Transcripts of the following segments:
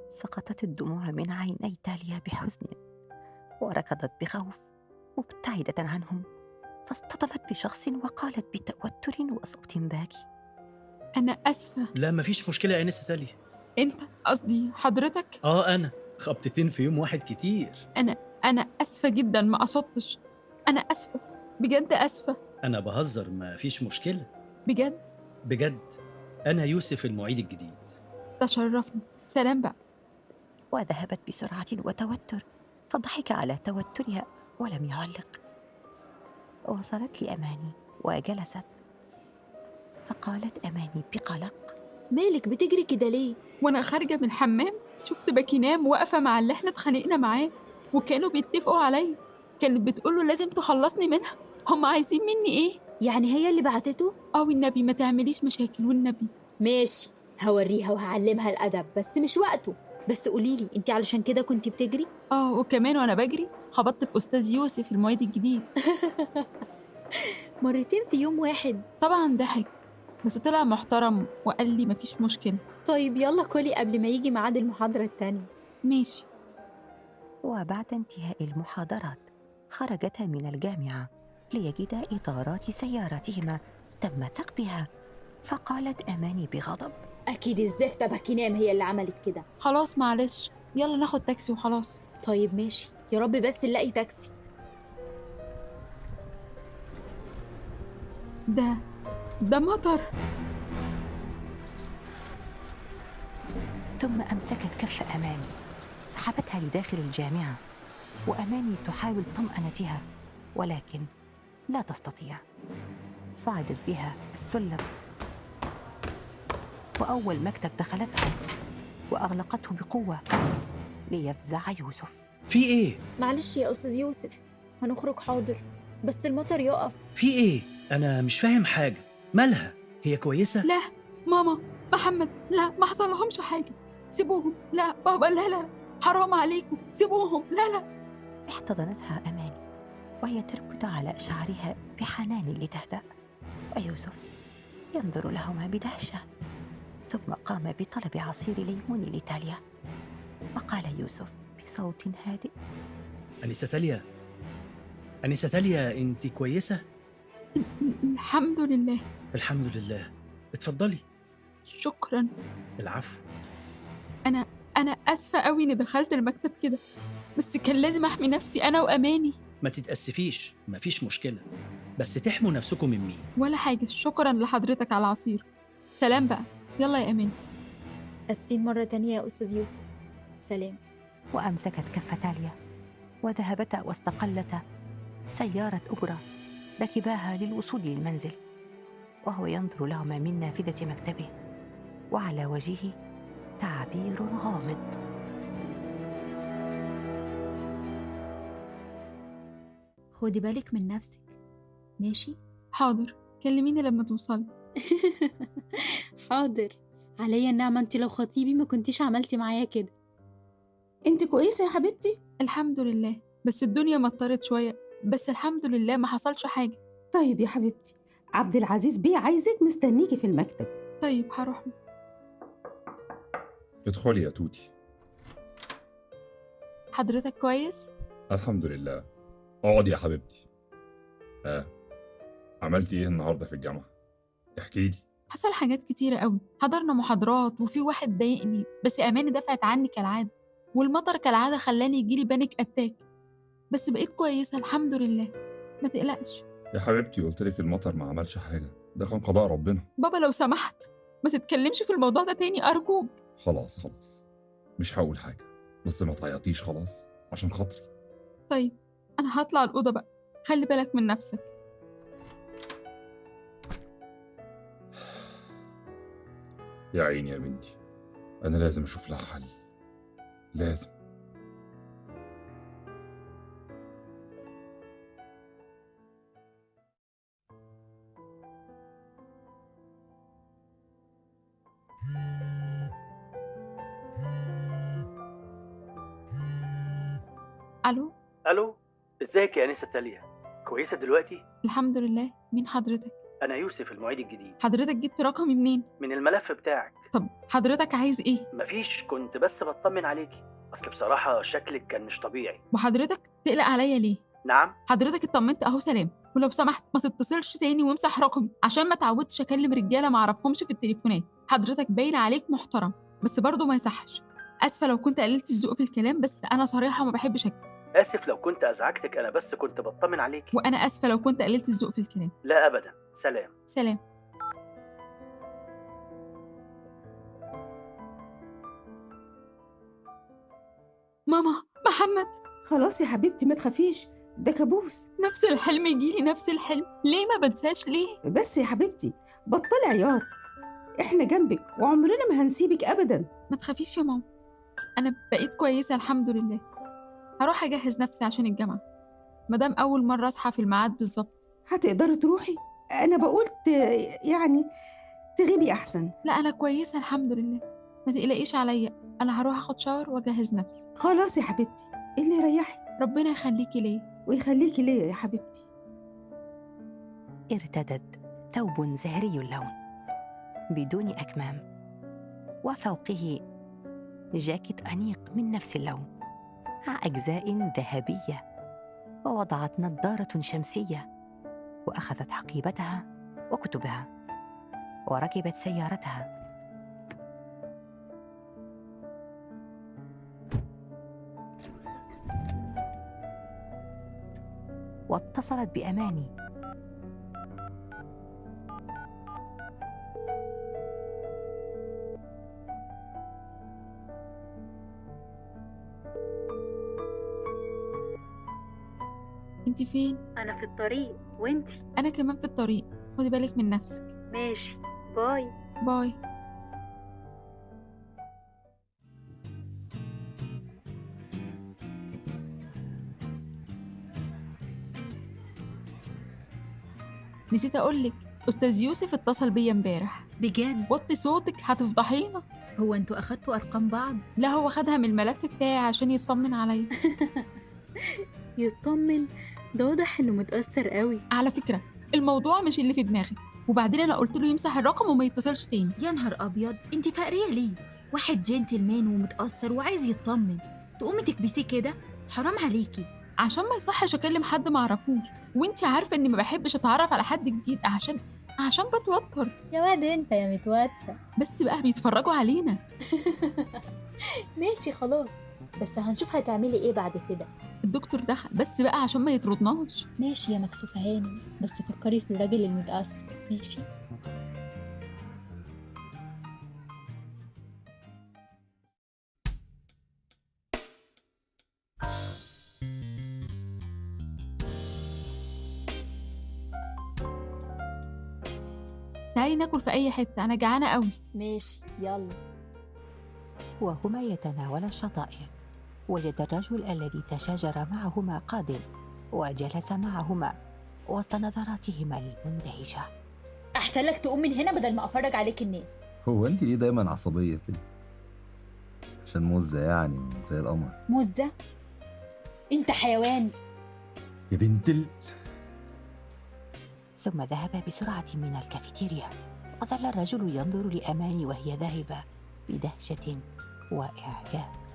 سقطت الدموع من عيني تاليا بحزن، وركضت بخوف مبتعدة عنهم، فاصطدمت بشخص وقالت بتوتر وصوت باكي: أنا آسفة. لا مفيش مشكلة يا أنسة تالية. أنت، قصدي حضرتك. أنا خبطتين في يوم واحد كتير. أنا أنا آسفة جدًا، ما قصدتش. أنا آسفة، بجد آسفة. أنا بهزر، مفيش مشكلة. بجد. بجد، أنا يوسف المعيد الجديد. تشرفنا. سلام بقى. وذهبت بسرعة وتوتر، فضحك على توترها ولم يعلق. وصلت لأماني وجلست، فقالت أماني بقلق: مالك بتجري كده ليه؟ وأنا خارجة من الحمام شفت باكينام واقفة مع اللي إحنا اتخانقنا معاه، وكانوا بيتفقوا عليا. كانت بتقول له لازم تخلصني منها. هم عايزين مني إيه؟ يعني هي اللي بعتته؟ والنبي ما تعمليش مشاكل والنبي. ماشي، هوريها وهعلمها الأدب، بس مش وقته. بس قوليلي، انتي علشان كده كنتي بتجري؟ وكمان وأنا بجري خبطت في أستاذ يوسف المعيد الجديد. مرتين في يوم واحد؟ طبعا ضحك، بس طلع محترم وقال لي مفيش مشكلة. طيب يلا كلي قبل ما يجي ميعاد المحاضرة التانية. ماشي. وبعد انتهاء المحاضرات خرجتا من الجامعة ليجدا إطارات سيارتهما تم ثقبها، فقالت أماني بغضب: أكيد الزفتة باكينام هي اللي عملت كده. خلاص معلش، يلا ناخد تاكسي وخلاص. طيب ماشي، يا رب بس نلاقي تاكسي. ده مطر. ثم أمسكت كف أماني، سحبتها لداخل الجامعة، وأماني تحاول طمأنتها ولكن لا تستطيع. صعدت بها السلم، وأول مكتب دخلته وأغلقته بقوة ليفزع يوسف. في إيه؟ معلش يا أستاذ يوسف، هنخرج حاضر، بس المطر يقف. في إيه؟ أنا مش فاهم حاجة. مالها؟ هي كويسة؟ لا، ماما، محمد، لا ما حصلهمش حاجة. سيبوهم. لا بابا، لا، حرام عليكم، سيبوهم. لا. احتضنتها أماني وهي تربط على شعرها بحنان لتهدأ، ويوسف ينظر لهما بدهشة. ثم قام بطلب عصير ليمون لتاليا، وقال يوسف بصوت هادئ: أنسة تالية، أنسة تالية، أنت كويسة؟ الحمد لله. الحمد لله. اتفضلي. شكرا. العفو. أنا آسفة قوي إني دخلت المكتب كده، بس كان لازم أحمي نفسي أنا وأماني. ما تتأسفيش، مفيش مشكلة، بس تحموا نفسكم من مين؟ ولا حاجة، شكرا لحضرتك على العصير. سلام بقى. يلا يا أماني. أسفين مرة تانية يا أستاذ يوسف. سلام. وأمسكت كف تاليا وذهبتا واستقلتا سيارة أجرة ركباها للوصول للمنزل، وهو ينظر لهما من نافذة مكتبه وعلى وجهه تعبير غامض. خدي بالك من نفسك، ماشي؟ حاضر، كلميني لما توصلي. حاضر. عليا النعمة، انت لو خطيبي ما كنتيش عملتي معايا كده. انت كويسة يا حبيبتي؟ الحمد لله، بس الدنيا مطرت شوية، بس الحمد لله ما حصلش حاجة. طيب يا حبيبتي، عبد العزيز بيه عايزك، مستنيكي في المكتب. طيب هروح له. ادخلي يا توتي. حضرتك كويس؟ الحمد لله. اقعدي يا حبيبتي. عملتي ايه النهارده في الجامعة؟ احكي لي. حصل حاجات كتيرة قوي، حضرنا محاضرات وفي واحد ضايقني، بس أماني دفعت عني كالعادة، والمطر كالعادة خلاني يجيلي بانيك أتاك، بس بقيت كويسة الحمد لله، ما تقلقش. يا حبيبتي قلت لك المطر ما عملش حاجة، ده كان قضاء ربنا. بابا لو سمحت ما تتكلمش في الموضوع ده تاني أرجوك. خلاص مش هقول حاجة، بس ما تعيطيش خلاص عشان خاطري. طيب أنا هطلع الأوضة بقى، خلي بالك من نفسك. يا عيني يا بنتي، انا لازم اشوف لها حل، لازم. ألو. الو، ازيك يا انسه تاليا؟ كويسه دلوقتي؟ الحمد لله. مين حضرتك؟ أنا يوسف المعيد الجديد. حضرتك جبت رقمي منين؟ من الملف بتاعك. طب حضرتك عايز إيه؟ مفيش، كنت بس بطمن عليكي. أصل بصراحة شكلك كان مش طبيعي. وحضرتك تقلق عليا ليه؟ نعم؟ حضرتك اطمنت أهو سلام، ولو سمحت ما تتصلش تاني وامسح رقمي عشان ما تعودش أكلم رجالة ما أعرفهمش في التليفونات. حضرتك باين عليك محترم بس برضه ما يصحش. آسفة لو كنت قللت الذوق في الكلام، بس أنا صريحة وما بحبش أكتب. آسف لو كنت أزعجتك، أنا بس كنت بطمن عليكي. وأنا آسفة لو كنت قللت الذوق في الكلام. لا أبدا، سلام. سلام. ماما، محمد. خلاص يا حبيبتي ما تخافيش، ده كابوس. نفس الحلم يجيلي، نفس الحلم، ليه ما بنساش ليه؟ بس يا حبيبتي بطلي عياط، احنا جنبك وعمرنا ما هنسيبك ابدا. ما تخافيش يا ماما، أنا بقيت كويسة الحمد لله. هروح أجهز نفسي عشان الجامعة، مادام أول مرة أصحى في الميعاد بالظبط. هتقدري تروحي؟ انا بقول يعني تغيبي احسن. لا أنا كويسة الحمد لله، ما تقلقيش عليا. أنا هروح أخد شاور وأجهز نفسي. خلاص يا حبيبتي، اللي يريحك. ربنا يخليكي ليا. ويخليكي ليا يا حبيبتي. ارتدت ثوب زهري اللون بدون أكمام، وفوقه جاكيت أنيق من نفس اللون مع أجزاء ذهبية، ووضعت نظارة شمسية، وأخذت حقيبتها وكتبها وركبت سيارتها. واتصلت بأماني. انتي فين؟ أنا في الطريق، وإنتي؟ أنا كمان في الطريق، خدي بالك من نفسك. ماشي، باي. باي. نسيت أقولك، أستاذ يوسف اتصل بيا امبارح. بجد؟ وطي صوتك هتفضحينا. هو انتوا أخدتوا أرقام بعض؟ لا هو خدها من الملف بتاعي عشان يطمن عليا. يطمن؟ ده واضح إنه متأثر قوي. على فكرة الموضوع مش اللي في دماغك، وبعدين أنا قلت له يمسح الرقم وما يتصلش تاني. يا نهار أبيض، انتي فقرية ليه؟ واحد جنتلمان ومتأثر وعايز يطمن، تقومي تكبسيه كده؟ حرام عليكي. عشان ما يصحش أكلم حد ما أعرفوش، وإنتي عارفة إني ما بحبش أتعرف على حد جديد عشان بتوتر. يا واد انت يا متوتر. بس بقى بيتفرجوا علينا. ماشي خلاص، بس هنشوف هتعملي ايه بعد كده. الدكتور دخل، بس بقى عشان ما يطردناش. ماشي يا مكسوفة هاني، بس فكري في الراجل المتأثر. ماشي. تعالي ناكل في أي حتة، أنا جعانة قوي. ماشي يلا. وهما يتناولان الشطائر، وجد الرجل الذي تشاجر معهما قادم، وجلس معهما وسط نظراتهما المندهشة. احسن لك تقوم من هنا بدل ما افرج عليك الناس. هو انت ليه دايما عصبية كده؟ عشان مزة يعني زي القمر. مزة؟ انت حيوان. يا بنت ثم ذهب بسرعة من الكافيتيريا، وظل الرجل ينظر لأماني وهي ذاهبة بدهشة وإعجاب.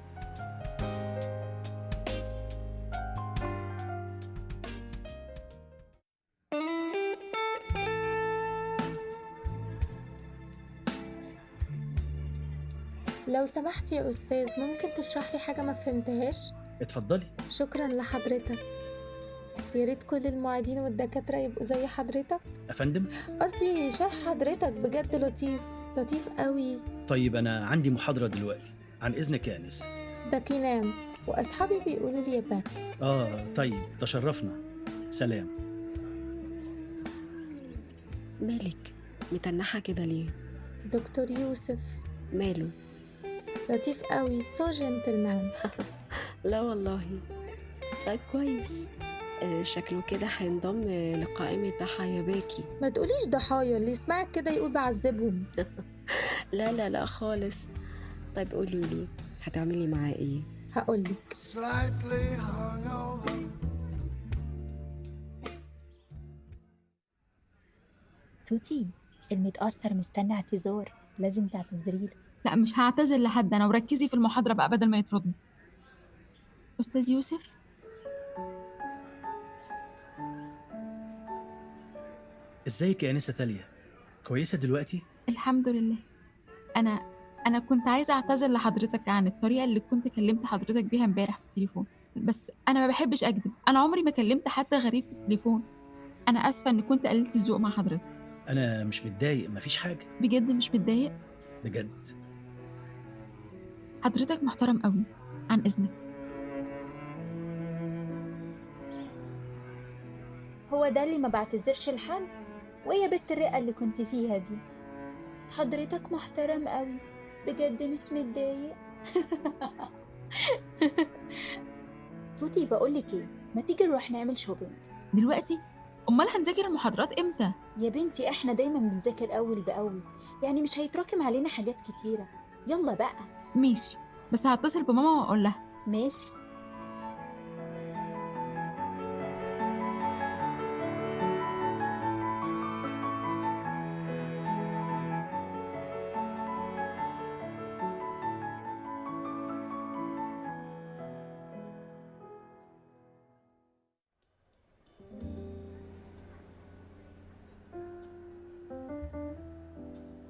لو سمحت يا أستاذ، ممكن تشرح لي حاجة ما فهمتهاش؟ اتفضلي. شكرا لحضرتك. يا ريت كل المعيدين والدكاترة يبقوا زي حضرتك. أفندم؟ قصدي شرح حضرتك بجد لطيف، لطيف قوي. طيب أنا عندي محاضرة دلوقتي، عن إذنك يا أنسة. باكي نام، وأصحابي بيقولوا لي يا باكي. طيب تشرفنا. سلام. مالك متنحة كده ليه؟ دكتور يوسف. ماله؟ لطيف قوي، سو جنتلمان. لا والله. طيب كويس. شكله كده هينضم لقائمة ضحايا باكي. ما تقوليش ضحايا، اللي يسمعك كده يقول بعذبهم. لا لا لا خالص. طيب قوليلي هتعملي معاه ايه؟ هقولك. توتي، المتأثر مستني اعتذار، لازم تعتذريله. لا مش هعتذر لحد أنا، وركزي في المحاضرة بقى بدل ما يطردني. أستاذ يوسف. ازيك يا انسه تاليا؟ كويسه دلوقتي؟ الحمد لله. أنا كنت عايزة أعتذر لحضرتك عن الطريقة اللي كنت كلمت حضرتك بيها امبارح في التليفون، بس أنا ما بحبش أكذب، أنا عمري ما كلمت حد غريب في التليفون. أنا آسفة إن كنت قللت الذوق مع حضرتك. انا مش متضايق، مفيش حاجه. بجد مش متضايق. بجد. حضرتك محترم قوي. عن إذنك. هو ده اللي ما بعتذرش لحد؟ ويا بنت الرئة اللي كنت فيها دي، حضرتك محترم قوي، بجد مش متضايق. توتي بقولك ايه، ما تيجي نروح نعمل شوبينج دلوقتي؟ أمال هنذاكر المحاضرات إمتى؟ يا بنتي؟ احنا دايما بنذاكر اول باول، يعني مش هيتراكم علينا حاجات كتيرة. يلا بقى. ماشي، بس هتصل بماما وأقول لها. ماشي.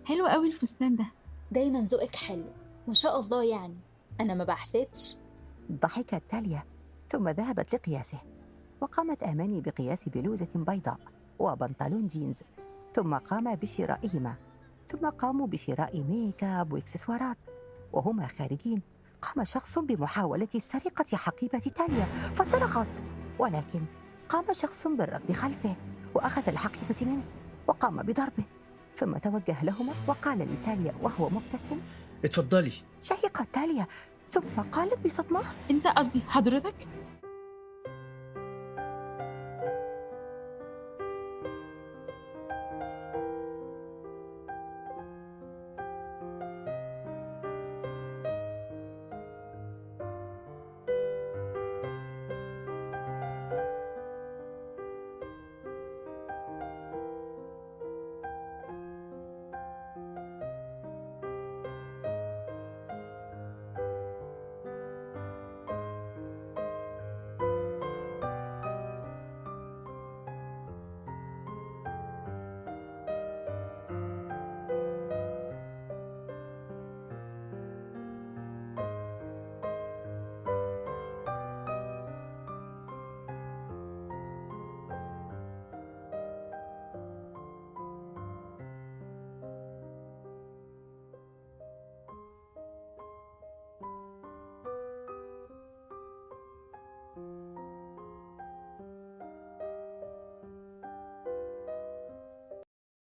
حلو قوي الفستان ده. دايما ذوقك حلو ما شاء الله، يعني انا ما بحسدش. ضحكت تاليا ثم ذهبت لقياسه، وقامت آماني بقياس بلوزة بيضاء وبنطلون جينز، ثم قام بشرائهما، ثم قاموا بشراء ميك اب واكسسوارات. وهما خارجين قام شخص بمحاولة سرقة حقيبة تاليا فسرقت، ولكن قام شخص بالركض خلفه وأخذ الحقيبة منه وقام بضربه، ثم توجه لهما وقال لتاليا وهو مبتسم: اتفضلي. شهقت تاليا ثم قالت بصدمة: أنت قصدي حضرتك؟